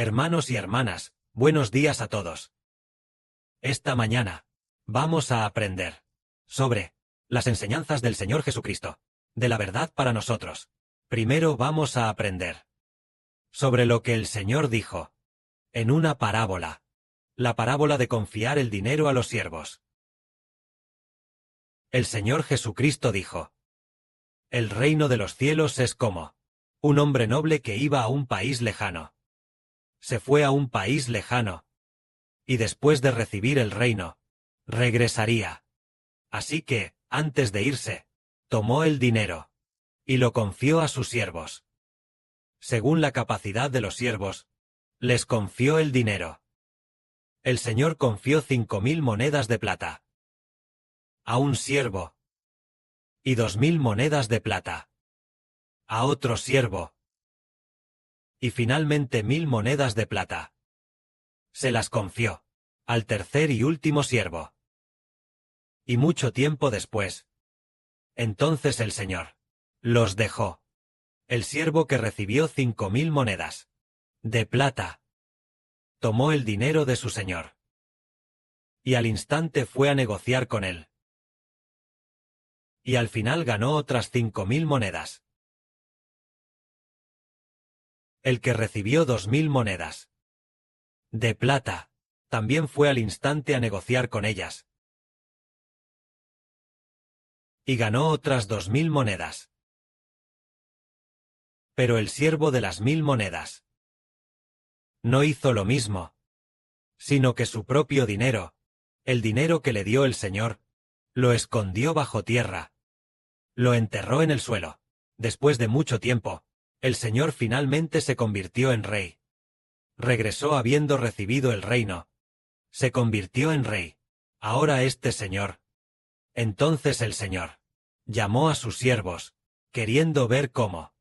Hermanos y hermanas, buenos días a todos. Esta mañana vamos a aprender sobre las enseñanzas del Señor Jesucristo, de la verdad para nosotros. Primero vamos a aprender sobre lo que el Señor dijo en una parábola, la parábola de confiar el dinero a los siervos. El Señor Jesucristo dijo: el reino de los cielos es como un hombre noble que iba a un país lejano. Se fue a un país lejano, y después de recibir el reino, regresaría. Así que, antes de irse, tomó el dinero, y lo confió a sus siervos. Según la capacidad de los siervos, les confió el dinero. El Señor confió 5.000 monedas de plata a un siervo, y 2.000 monedas de plata a otro siervo, y finalmente 1.000 monedas de plata. Se las confió al tercer y último siervo. Y mucho tiempo después, entonces el Señor los dejó. El siervo que recibió 5.000 monedas de plata tomó el dinero de su señor, y al instante fue a negociar con él. Y al final ganó otras 5.000 monedas. El que recibió 2.000 monedas de plata también fue al instante a negociar con ellas, y ganó otras 2.000 monedas. Pero el siervo de las 1.000 monedas no hizo lo mismo, sino que su propio dinero, el dinero que le dio el Señor, lo escondió bajo tierra. Lo enterró en el suelo. Después de mucho tiempo, el Señor finalmente se convirtió en rey. Regresó habiendo recibido el reino. Se convirtió en rey. Ahora este Señor. Entonces el Señor llamó a sus siervos, queriendo ver cómo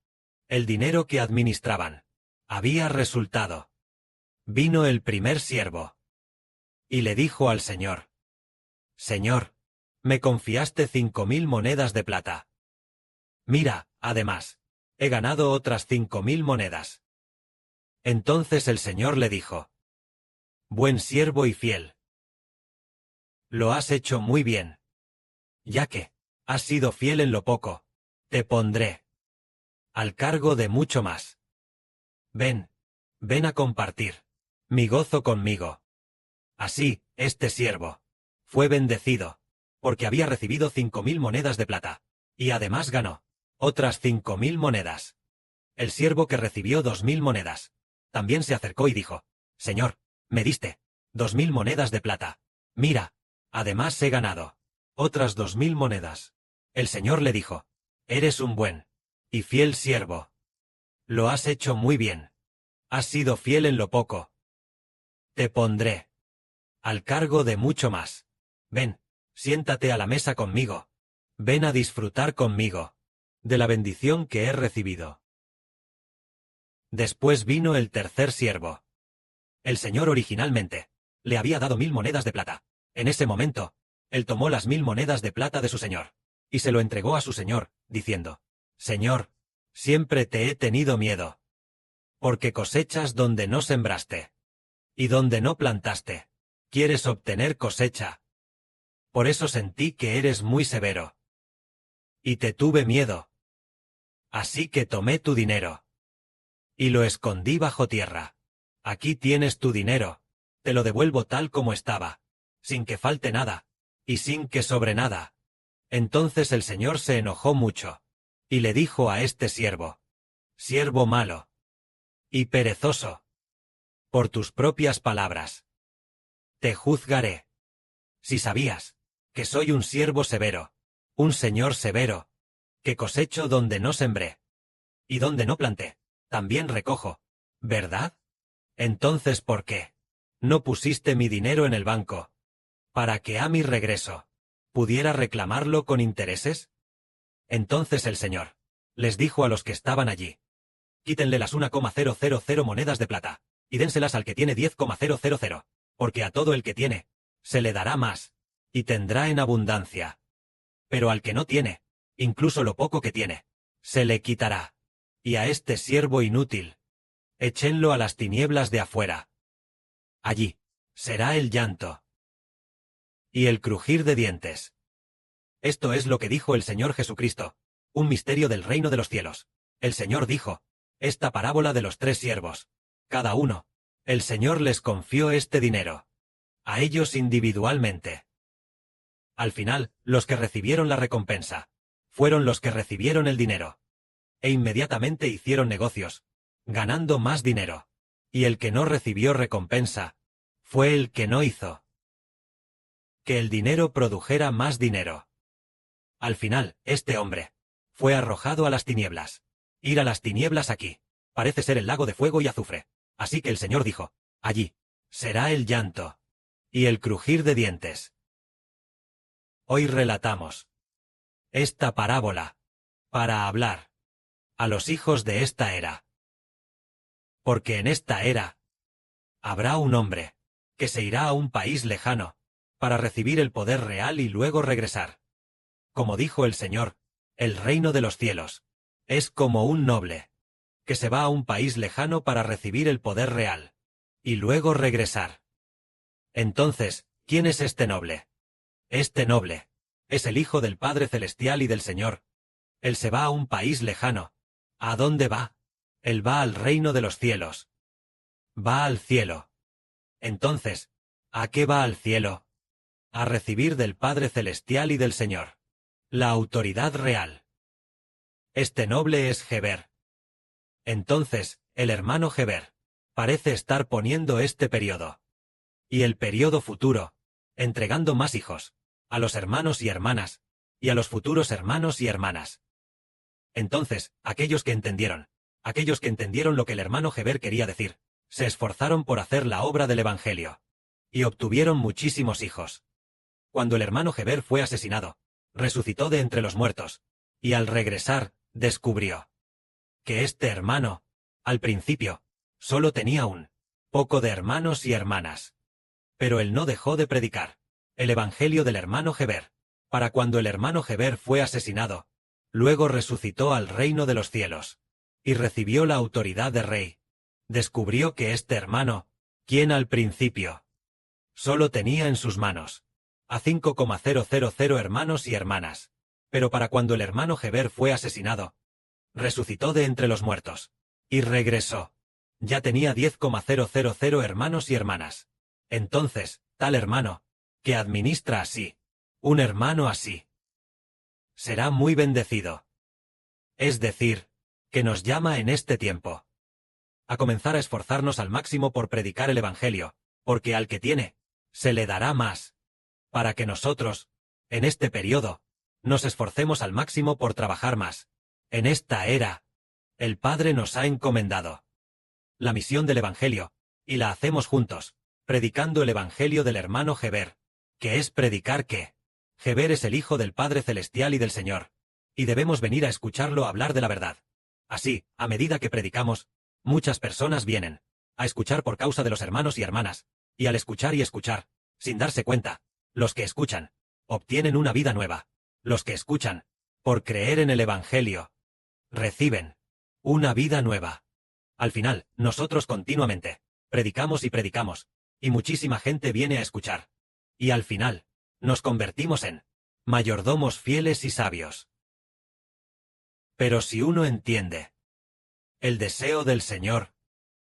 el dinero que administraban había resultado. Vino el primer siervo y le dijo al Señor: Señor, me confiaste 5.000 monedas de plata. Mira, además, he ganado otras 5.000 monedas. Entonces el Señor le dijo: buen siervo y fiel. Lo has hecho muy bien. Ya que has sido fiel en lo poco, te pondré al cargo de mucho más. Ven, ven a compartir mi gozo conmigo. Así, este siervo fue bendecido, porque había recibido 5.000 monedas de plata, y además ganó otras 5.000 monedas. El siervo que recibió 2.000 monedas también se acercó y dijo: Señor, me diste 2.000 monedas de plata. Mira, además he ganado otras 2.000 monedas. El Señor le dijo: eres un buen y fiel siervo. Lo has hecho muy bien. Has sido fiel en lo poco. Te pondré al cargo de mucho más. Ven, siéntate a la mesa conmigo. Ven a disfrutar conmigo de la bendición que he recibido. Después vino el tercer siervo. El Señor originalmente le había dado 1.000 monedas de plata. En ese momento, él tomó las 1.000 monedas de plata de su señor, y se lo entregó a su señor, diciendo: Señor, siempre te he tenido miedo, porque cosechas donde no sembraste, y donde no plantaste, quieres obtener cosecha. Por eso sentí que eres muy severo, y te tuve miedo. Así que tomé tu dinero y lo escondí bajo tierra. Aquí tienes tu dinero, te lo devuelvo tal como estaba, sin que falte nada, y sin que sobre nada. Entonces el Señor se enojó mucho, y le dijo a este siervo: siervo malo y perezoso, por tus propias palabras te juzgaré. Si sabías que soy un siervo severo, un señor severo, que cosecho donde no sembré, y donde no planté, también recojo, ¿verdad? Entonces, ¿por qué no pusiste mi dinero en el banco, para que a mi regreso pudiera reclamarlo con intereses? Entonces el Señor les dijo a los que estaban allí: quítenle las 1,000 monedas de plata, y dénselas al que tiene 10,000, porque a todo el que tiene se le dará más, y tendrá en abundancia. Pero al que no tiene, incluso lo poco que tiene, se le quitará. Y a este siervo inútil, échenlo a las tinieblas de afuera. Allí será el llanto y el crujir de dientes. Esto es lo que dijo el Señor Jesucristo, un misterio del reino de los cielos. El Señor dijo, esta parábola de los 3 siervos. Cada uno, el Señor les confió este dinero. A ellos individualmente. Al final, los que recibieron la recompensa, fueron los que recibieron el dinero. E inmediatamente hicieron negocios, ganando más dinero. Y el que no recibió recompensa, fue el que no hizo que el dinero produjera más dinero. Al final, este hombre fue arrojado a las tinieblas. Ir a las tinieblas aquí parece ser el lago de fuego y azufre. Así que el Señor dijo, allí será el llanto y el crujir de dientes. Hoy relatamos esta parábola para hablar a los hijos de esta era. Porque en esta era habrá un hombre que se irá a un país lejano para recibir el poder real y luego regresar. Como dijo el Señor, el reino de los cielos es como un noble que se va a un país lejano para recibir el poder real y luego regresar. Entonces, ¿quién es este noble? Este noble es el Hijo del Padre Celestial y del Señor. Él se va a un país lejano. ¿A dónde va? Él va al reino de los cielos. Va al cielo. Entonces, ¿a qué va al cielo? A recibir del Padre Celestial y del Señor la autoridad real. Este noble es Geber. Entonces, el hermano Geber parece estar poniendo este periodo y el periodo futuro, entregando más hijos a los hermanos y hermanas, y a los futuros hermanos y hermanas. Entonces, aquellos que entendieron lo que el hermano Geber quería decir, se esforzaron por hacer la obra del Evangelio, y obtuvieron muchísimos hijos. Cuando el hermano Geber fue asesinado, resucitó de entre los muertos, y al regresar, descubrió que este hermano, al principio, solo tenía un poco de hermanos y hermanas. Pero él no dejó de predicar el Evangelio del hermano Geber, para cuando el hermano Geber fue asesinado, luego resucitó al reino de los cielos, y recibió la autoridad de rey. Descubrió que este hermano, quien al principio solo tenía en sus manos a 5,000 hermanos y hermanas, pero para cuando el hermano Geber fue asesinado, resucitó de entre los muertos, y regresó. Ya tenía 10,000 hermanos y hermanas. Entonces, tal hermano, que administra así, un hermano así, será muy bendecido. Es decir, que nos llama en este tiempo a comenzar a esforzarnos al máximo por predicar el Evangelio, porque al que tiene, se le dará más, para que nosotros, en este periodo, nos esforcemos al máximo por trabajar más. En esta era, el Padre nos ha encomendado la misión del Evangelio, y la hacemos juntos, predicando el Evangelio del hermano Geber, que es predicar que Geber es el Hijo del Padre Celestial y del Señor, y debemos venir a escucharlo hablar de la verdad. Así, a medida que predicamos, muchas personas vienen a escuchar por causa de los hermanos y hermanas, y al escuchar y escuchar, sin darse cuenta, los que escuchan obtienen una vida nueva. Los que escuchan, por creer en el Evangelio, reciben una vida nueva. Al final, nosotros continuamente predicamos y muchísima gente viene a escuchar. Y al final, nos convertimos en mayordomos fieles y sabios. Pero si uno entiende el deseo del Señor,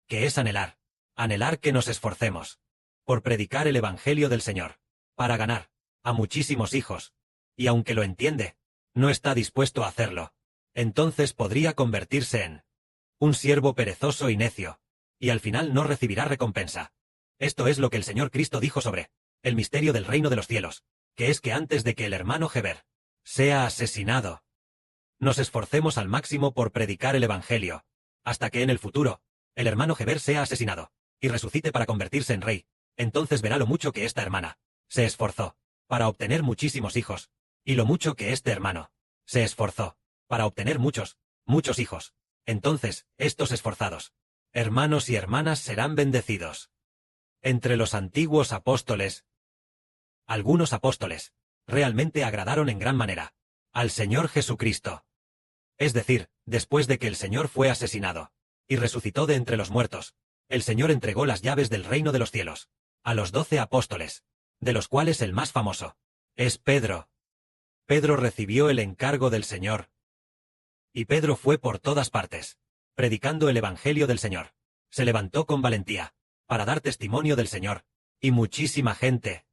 que es anhelar que nos esforcemos por predicar el Evangelio del Señor, para ganar a muchísimos hijos, y aunque lo entiende, no está dispuesto a hacerlo, entonces podría convertirse en un siervo perezoso y necio, y al final no recibirá recompensa. Esto es lo que el Señor Cristo dijo sobre el misterio del reino de los cielos, que es que antes de que el hermano Geber sea asesinado, nos esforcemos al máximo por predicar el Evangelio, hasta que en el futuro, el hermano Geber sea asesinado, y resucite para convertirse en rey. Entonces verá lo mucho que esta hermana se esforzó para obtener muchísimos hijos, y lo mucho que este hermano se esforzó para obtener muchos hijos. Entonces, estos esforzados hermanos y hermanas serán bendecidos. Entre los antiguos apóstoles, algunos apóstoles realmente agradaron en gran manera al Señor Jesucristo. Es decir, después de que el Señor fue asesinado, y resucitó de entre los muertos, el Señor entregó las llaves del reino de los cielos a los 12 apóstoles, de los cuales el más famoso es Pedro. Pedro recibió el encargo del Señor, y Pedro fue por todas partes, predicando el Evangelio del Señor. Se levantó con valentía, para dar testimonio del Señor, y muchísima gente,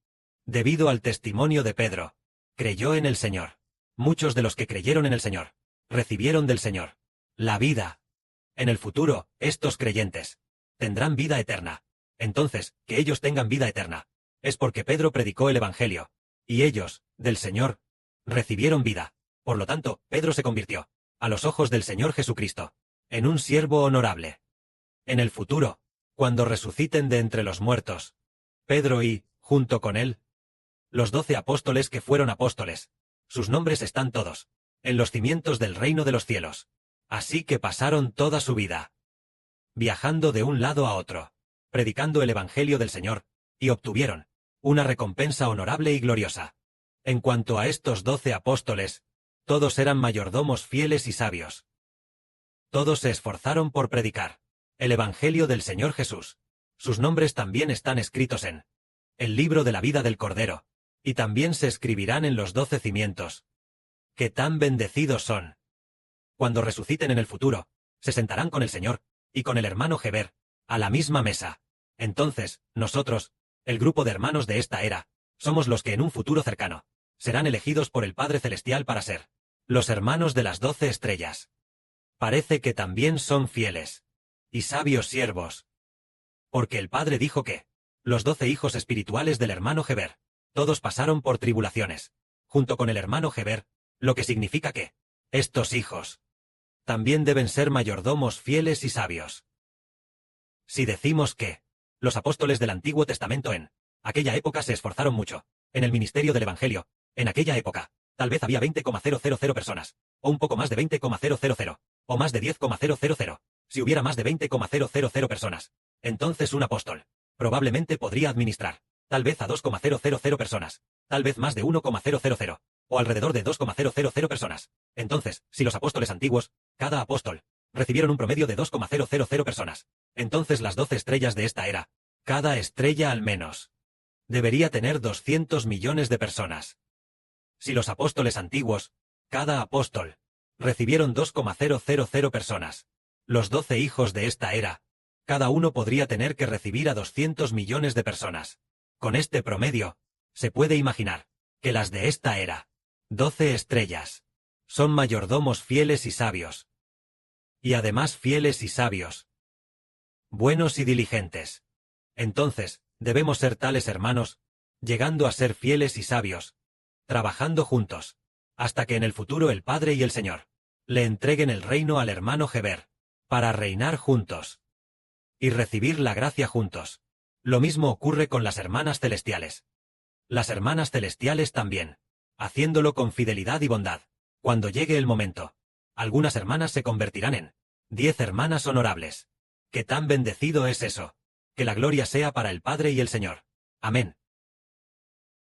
debido al testimonio de Pedro, creyó en el Señor. Muchos de los que creyeron en el Señor, recibieron del Señor la vida. En el futuro, estos creyentes tendrán vida eterna. Entonces, que ellos tengan vida eterna, es porque Pedro predicó el Evangelio, y ellos, del Señor, recibieron vida. Por lo tanto, Pedro se convirtió, a los ojos del Señor Jesucristo, en un siervo honorable. En el futuro, cuando resuciten de entre los muertos, Pedro y, junto con él, los 12 apóstoles que fueron apóstoles, sus nombres están todos en los cimientos del reino de los cielos. Así que pasaron toda su vida viajando de un lado a otro, predicando el Evangelio del Señor, y obtuvieron una recompensa honorable y gloriosa. En cuanto a estos 12 apóstoles, todos eran mayordomos fieles y sabios. Todos se esforzaron por predicar el Evangelio del Señor Jesús. Sus nombres también están escritos en el libro de la vida del Cordero, y también se escribirán en los 12 cimientos. ¡Qué tan bendecidos son! Cuando resuciten en el futuro, se sentarán con el Señor, y con el hermano Heber, a la misma mesa. Entonces, nosotros, el grupo de hermanos de esta era, somos los que en un futuro cercano, serán elegidos por el Padre Celestial para ser los hermanos de las 12 estrellas. Parece que también son fieles y sabios siervos. Porque el Padre dijo que los 12 hijos espirituales del hermano Heber, todos pasaron por tribulaciones, junto con el hermano Heber, lo que significa que estos hijos también deben ser mayordomos fieles y sabios. Si decimos que los apóstoles del Antiguo Testamento en aquella época se esforzaron mucho en el ministerio del Evangelio, en aquella época, tal vez había 20,000 personas, o un poco más de 20,000, o más de 10,000. Si hubiera más de 20,000 personas, entonces un apóstol probablemente podría administrar, tal vez a 2,000 personas, tal vez más de 1,000, o alrededor de 2,000 personas. Entonces, si los apóstoles antiguos, cada apóstol, recibieron un promedio de 2,000 personas, entonces las 12 estrellas de esta era, cada estrella al menos, debería tener 200 millones de personas. Si los apóstoles antiguos, cada apóstol, recibieron 2,000 personas, los 12 hijos de esta era, cada uno podría tener que recibir a 200 millones de personas. Con este promedio, se puede imaginar que las de esta era, 12 estrellas, son mayordomos fieles y sabios. Y además fieles y sabios, buenos y diligentes. Entonces, debemos ser tales hermanos, llegando a ser fieles y sabios, trabajando juntos, hasta que en el futuro el Padre y el Señor le entreguen el reino al hermano Heber, para reinar juntos y recibir la gracia juntos. Lo mismo ocurre con las hermanas celestiales. Las hermanas celestiales también, haciéndolo con fidelidad y bondad. Cuando llegue el momento, algunas hermanas se convertirán en 10 hermanas honorables. ¡Qué tan bendecido es eso! Que la gloria sea para el Padre y el Señor. Amén.